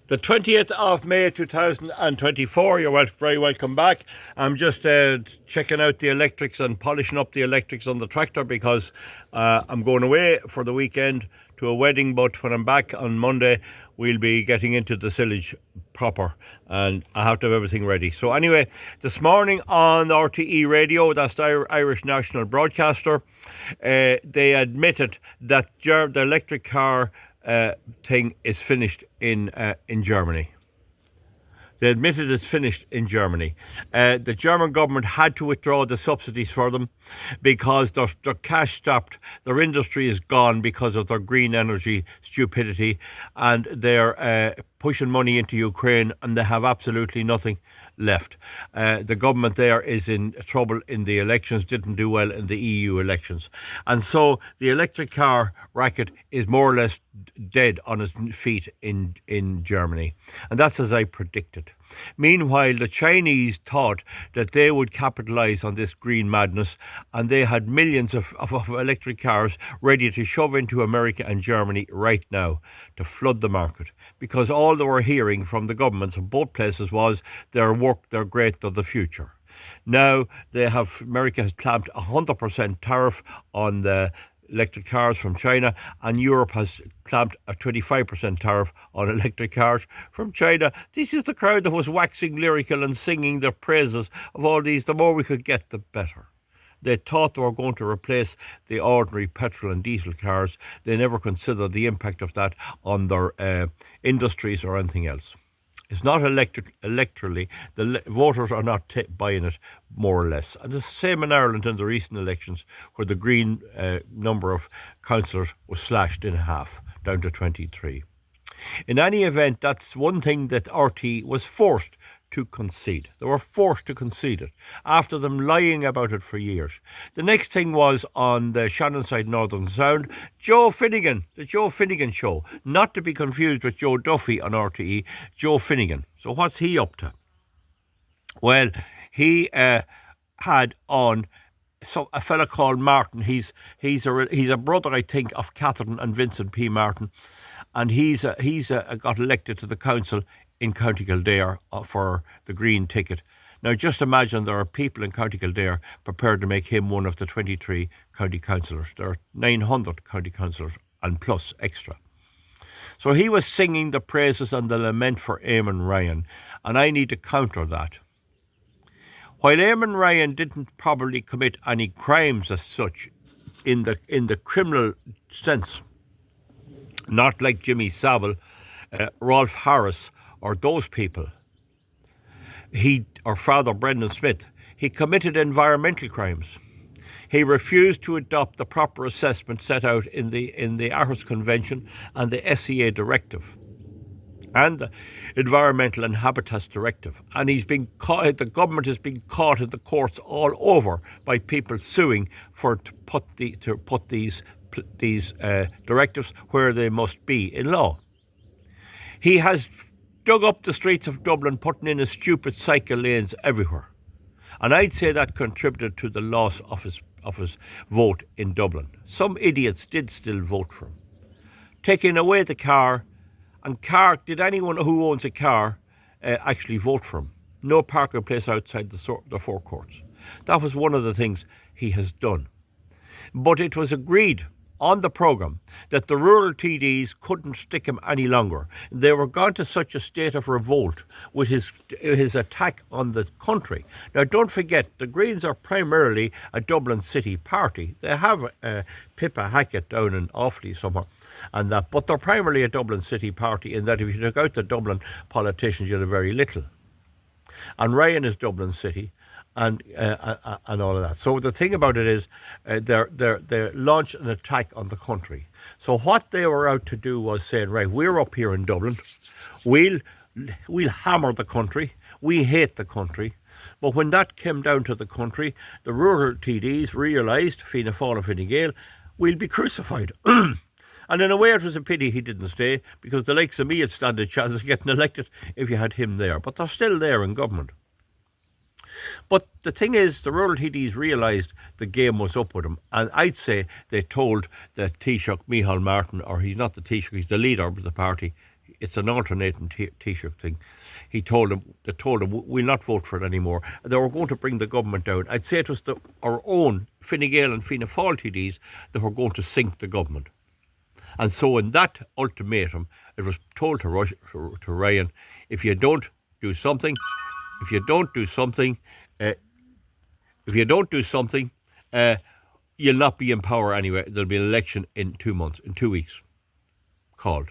The 20th of May 2024, you're very welcome back. I'm just checking out the electrics and polishing up the electrics on the tractor because I'm going away for the weekend to a wedding, but when I'm back on Monday, we'll be getting into the silage proper and I have to have everything ready. So anyway, this morning on the RTE radio, that's the Irish National Broadcaster, they admitted that the electric car thing is finished in Germany. They admitted it's finished in Germany. The German government had to withdraw the subsidies for them because their cash stopped. Their industry is gone because of their green energy stupidity, and they're pushing money into Ukraine, and they have absolutely nothing left. The government there is in trouble in the elections, didn't do well in the EU elections. And so the electric car racket is more or less dead on its feet in Germany. And that's as I predicted. Meanwhile, the Chinese thought that they would capitalise on this green madness, and they had millions of electric cars ready to shove into America and Germany right now to flood the market. Because all they were hearing from the governments of both places was they're great, they're the future. Now America has clamped 100% tariff on the electric cars from China, and Europe has clamped a 25% tariff on electric cars from China. This is the crowd that was waxing lyrical and singing the praises of all these. The more we could get, the better. They thought they were going to replace the ordinary petrol and diesel cars. They never considered the impact of that on their industries or anything else. It's not electorally. The voters are not buying it, more or less. And it's the same in Ireland in the recent elections, where the Green number of councillors was slashed in half, down to 23. In any event, that's one thing that RT was forced to concede. They were forced to concede it after them lying about it for years. The next thing was on the Shannon side, Northern Sound, Joe Finnegan, the Joe Finnegan show, not to be confused with Joe Duffy on RTE, Joe Finnegan. So what's he up to? Well, he had on a fella called Martin. He's a brother, I think, of Catherine and Vincent P. Martin, and he's got elected to the council in County Kildare for the Green ticket. Now, just imagine there are people in County Kildare prepared to make him one of the 23 county councillors. There are 900 county councillors and plus extra. So he was singing the praises and the lament for Eamon Ryan, and I need to counter that. While Eamon Ryan didn't probably commit any crimes as such in the criminal sense, not like Jimmy Savile, Rolf Harris, or those people, or Father Brendan Smith, he committed environmental crimes. He refused to adopt the proper assessment set out in the Aarhus Convention and the SEA Directive and the Environmental and Habitats Directive. And he's been caught. The government has been caught in the courts all over by people suing to put these directives where they must be in law. He has dug up the streets of Dublin, putting in his stupid cycle lanes everywhere. And I'd say that contributed to the loss of his vote in Dublin. Some idiots did still vote for him. Taking away the car, did anyone who owns a car actually vote for him? No parking place outside the forecourts. That was one of the things he has done. But it was agreed on the programme that the rural TDs couldn't stick him any longer. They were gone to such a state of revolt with his attack on the country. Now, don't forget, the Greens are primarily a Dublin City party. They have Pippa Hackett down in Offaly somewhere, and that, but they're primarily a Dublin City party in that if you took out the Dublin politicians, you'd have very little. And Ryan is Dublin City, and all of that. So the thing about it is, they launched an attack on the country. So what they were out to do was saying, right, we're up here in Dublin, we'll hammer the country, we hate the country. But when that came down to the country, the rural TDs realised, Fianna Fáil and Fine Gael, we'll be crucified. And in a way, it was a pity he didn't stay, because the likes of me had stand a chance of getting elected if you had him there. But they're still there in government. But the thing is, the rural TDs realised the game was up with him, and I'd say they told the Taoiseach Micheál Martin, or he's not the Taoiseach, he's the leader of the party, it's an alternating Taoiseach thing. They told him, we'll not vote for it anymore. They were going to bring the government down. I'd say it was our own Finnegan and Fianna Fáil TDs that were going to sink the government. And so in that ultimatum, it was told to Ryan, if you don't do something, you'll not be in power anyway. There'll be an election in 2 months, in 2 weeks, called.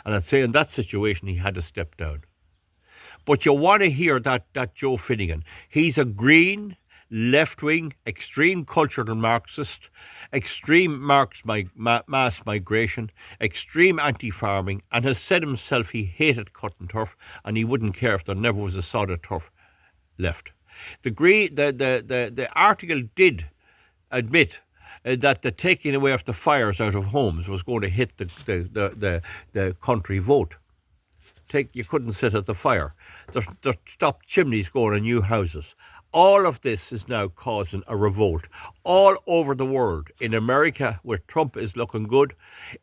And I'd say in that situation, he had to step down. But you want to hear that Joe Finnegan. He's a green, left-wing, extreme cultural Marxist, extreme mass migration, extreme anti-farming, and has said himself he hated cutting turf and he wouldn't care if there never was a sod of turf left. The article did admit that the taking away of the fires out of homes was going to hit the country vote. You couldn't sit at the fire. There's stopped chimneys going on new houses. All of this is now causing a revolt all over the world. In America, where Trump is looking good,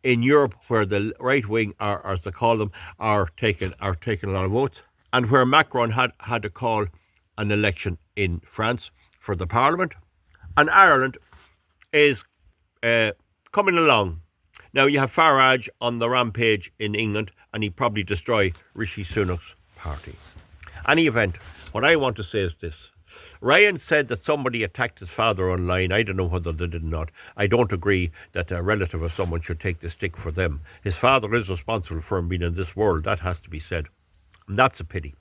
in Europe, where the right wing, as they call them, are taking a lot of votes, and where Macron had to call an election in France for the Parliament, and Ireland is coming along. Now you have Farage on the rampage in England, and he probably destroy Rishi Sunak's party. Any event, what I want to say is this. Ryan said that somebody attacked his father online. I don't know whether they did or not. I don't agree that a relative of someone should take the stick for them. His father is responsible for him being in this world. That has to be said. And that's a pity.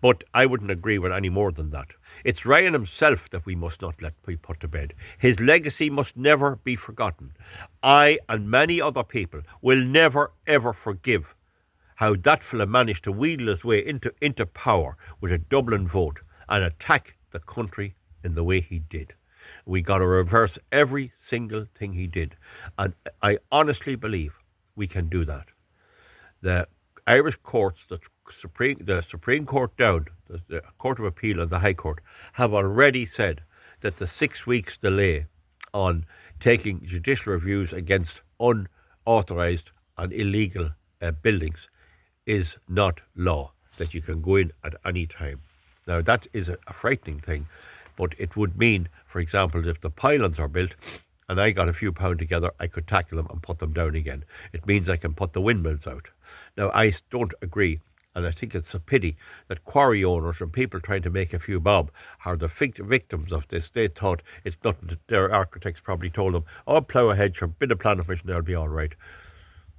But I wouldn't agree with any more than that. It's Ryan himself that we must not let be put to bed. His legacy must never be forgotten. I and many other people will never ever forgive how that fella managed to wheedle his way into power with a Dublin vote and attack the country in the way he did. We got to reverse every single thing he did. And I honestly believe we can do that. The Irish courts, the Supreme Court down, the Court of Appeal and the High Court, have already said that the 6 weeks delay on taking judicial reviews against unauthorised and illegal buildings is not law, that you can go in at any time. Now, that is a frightening thing, but it would mean, for example, if the pylons are built and I got a few pound together, I could tackle them and put them down again. It means I can put the windmills out. Now, I don't agree, and I think it's a pity that quarry owners and people trying to make a few bob are the victims of this. They thought it's nothing. Their architects probably told them, oh, plough ahead, sure, bit of planning permission, they'll be all right.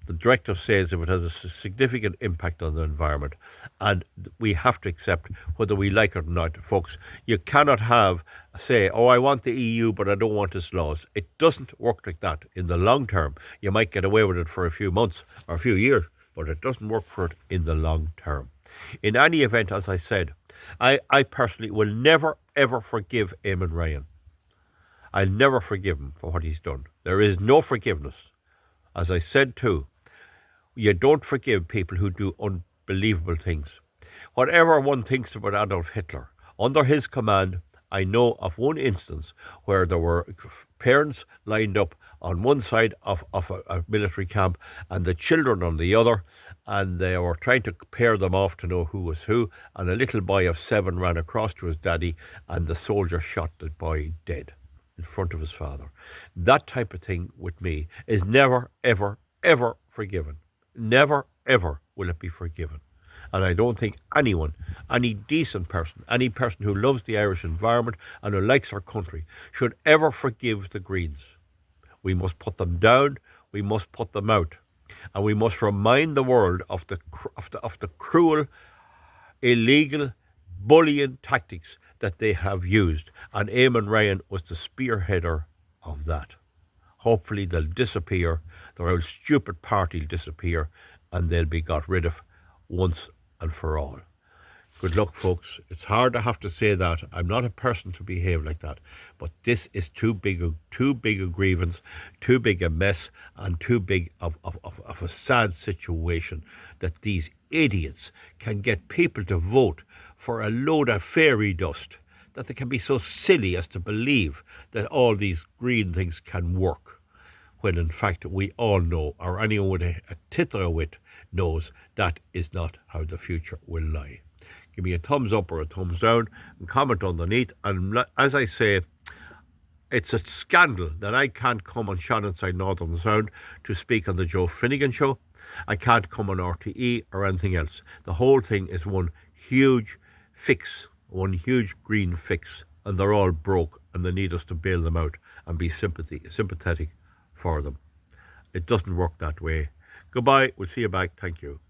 The directive says if it has a significant impact on the environment, and we have to accept whether we like it or not, folks. You cannot say, oh, I want the EU, but I don't want its laws. It doesn't work like that. In the long term, you might get away with it for a few months or a few years, but it doesn't work for it in the long term. In any event, as I said, I personally will never, ever forgive Eamon Ryan. I'll never forgive him for what he's done. There is no forgiveness. As I said too, you don't forgive people who do unbelievable things. Whatever one thinks about Adolf Hitler, under his command, I know of one instance where there were parents lined up on one side of a military camp and the children on the other, and they were trying to pair them off to know who was who, and a little boy of 7 ran across to his daddy, and the soldier shot the boy dead in front of his father. That type of thing with me is never, ever, ever forgiven. Never, ever will it be forgiven. And I don't think anyone, any decent person, any person who loves the Irish environment and who likes our country should ever forgive the Greens. We must put them down, we must put them out. And we must remind the world of the cruel, illegal, bullying tactics that they have used. And Eamon Ryan was the spearheader of that. Hopefully they'll disappear, their old stupid party will disappear, and they'll be got rid of once and for all. Good luck, folks. It's hard to have to say that. I'm not a person to behave like that. But this is too big a grievance, too big a mess, and too big of a sad situation that these idiots can get people to vote for a load of fairy dust, that they can be so silly as to believe that all these green things can work. when in fact we all know, or anyone with a tither of wit knows, that is not how the future will lie. Give me a thumbs up or a thumbs down and comment underneath. And as I say, it's a scandal that I can't come on Shannon Side Northern Sound to speak on the Joe Finnegan show. I can't come on RTE or anything else. The whole thing is one huge fix, one huge green fix, and they're all broke and they need us to bail them out and be sympathetic for them. It doesn't work that way. Goodbye. We'll see you back. Thank you.